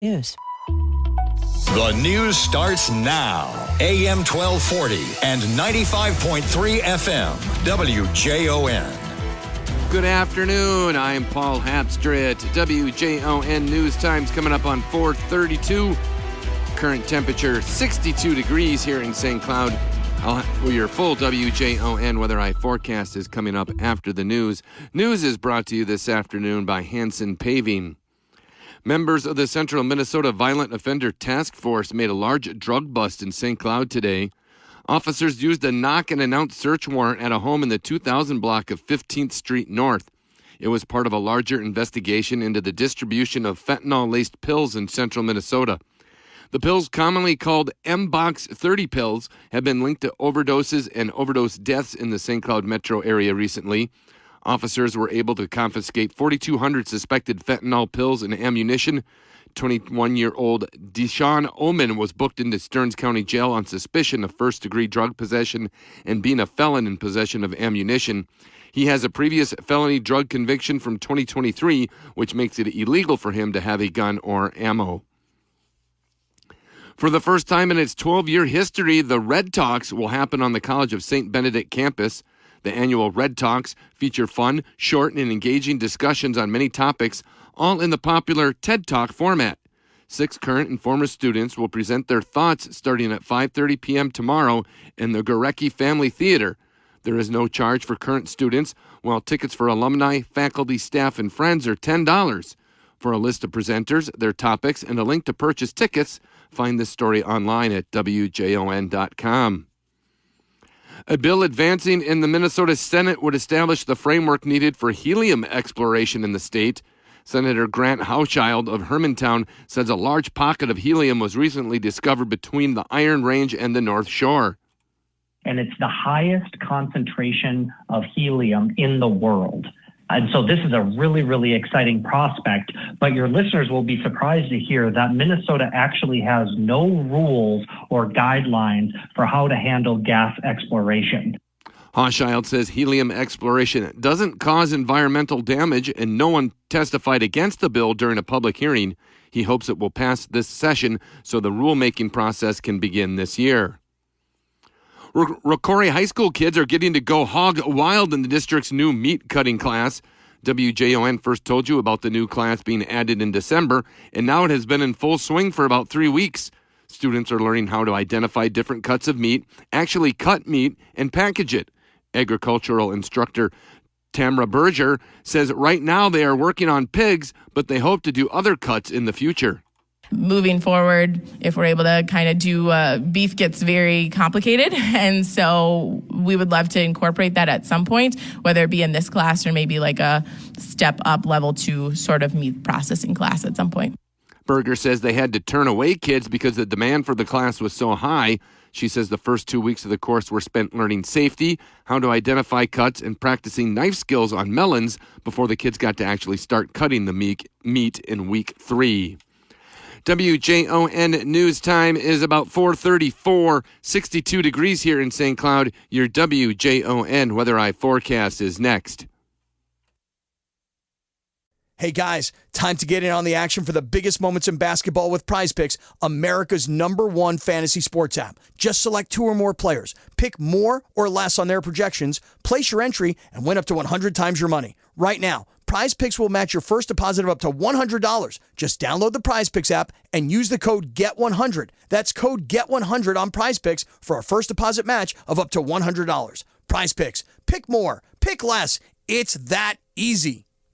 News. The news starts now. AM 1240 and 95.3 FM. WJON. Good afternoon. I'm Paul Hapstrit. WJON News Time's coming up on 4:32. Current temperature 62 degrees here in St. Cloud. Your full WJON Weather Eye forecast is coming up after the news. News is brought to you this afternoon by Hanson Paving. Members of the Central Minnesota Violent Offender Task Force made a large drug bust in St. Cloud today. Officers used a knock-and-announce search warrant at a home in the 2000 block of 15th Street North. It was part of a larger investigation into the distribution of fentanyl-laced pills in central Minnesota. The pills, commonly called M-Box 30 pills, have been linked to overdoses and overdose deaths in the St. Cloud metro area recently. Officers were able to confiscate 4,200 suspected fentanyl pills and ammunition. 21-year-old Deshaun Oman was booked into Stearns County Jail on suspicion of first-degree drug possession and being a felon in possession of ammunition. He has a previous felony drug conviction from 2023, which makes it illegal for him to have a gun or ammo. For the first time in its 12-year history, the Red Talks will happen on the College of St. Benedict campus. The annual Red Talks feature fun, short, and engaging discussions on many topics, all in the popular TED Talk format. 6 current and former students will present their thoughts starting at 5:30 p.m. tomorrow in the Gorecki Family Theater. There is no charge for current students, while tickets for alumni, faculty, staff, and friends are $10. For a list of presenters, their topics, and a link to purchase tickets, find this story online at WJON.com. A bill advancing in the Minnesota Senate would establish the framework needed for helium exploration in the state. Senator Grant Hauschild of Hermantown says a large pocket of helium was recently discovered between the Iron Range and the North Shore. And it's the highest concentration of helium in the world. And so this is a really, really exciting prospect, but your listeners will be surprised to hear that Minnesota actually has no rules or guidelines for how to handle gas exploration. Hauschild says helium exploration doesn't cause environmental damage, and no one testified against the bill during a public hearing. He hopes it will pass this session so the rulemaking process can begin this year. Rocori High School kids are getting to go hog wild in the district's new meat cutting class. WJON first told you about the new class being added in December, and now it has been in full swing for about 3 weeks. Students are learning how to identify different cuts of meat, actually cut meat, and package it. Agricultural instructor Tamra Berger says right now they are working on pigs, but they hope to do other cuts in the future. Moving forward, if we're able to kind of do beef gets very complicated. And so we would love to incorporate that at some point, whether it be in this class or maybe like a step up level 2 sort of meat processing class at some point. Berger says they had to turn away kids because the demand for the class was so high. She says the first 2 weeks of the course were spent learning safety, how to identify cuts, and practicing knife skills on melons before the kids got to actually start cutting the meat in week 3. WJON News Time is about 4:34, 62 degrees here in St. Cloud. Your WJON Weather Eye forecast is next. Hey guys, time to get in on the action for the biggest moments in basketball with Prize Picks, America's #1 fantasy sports app. Just select 2 or more players, pick more or less on their projections, place your entry, and win up to 100 times your money. Right now, Prize Picks will match your first deposit of up to $100. Just download the Prize Picks app and use the code GET100. That's code GET100 on Prize Picks for a first deposit match of up to $100. Prize Picks. Pick more. Pick less. It's that easy.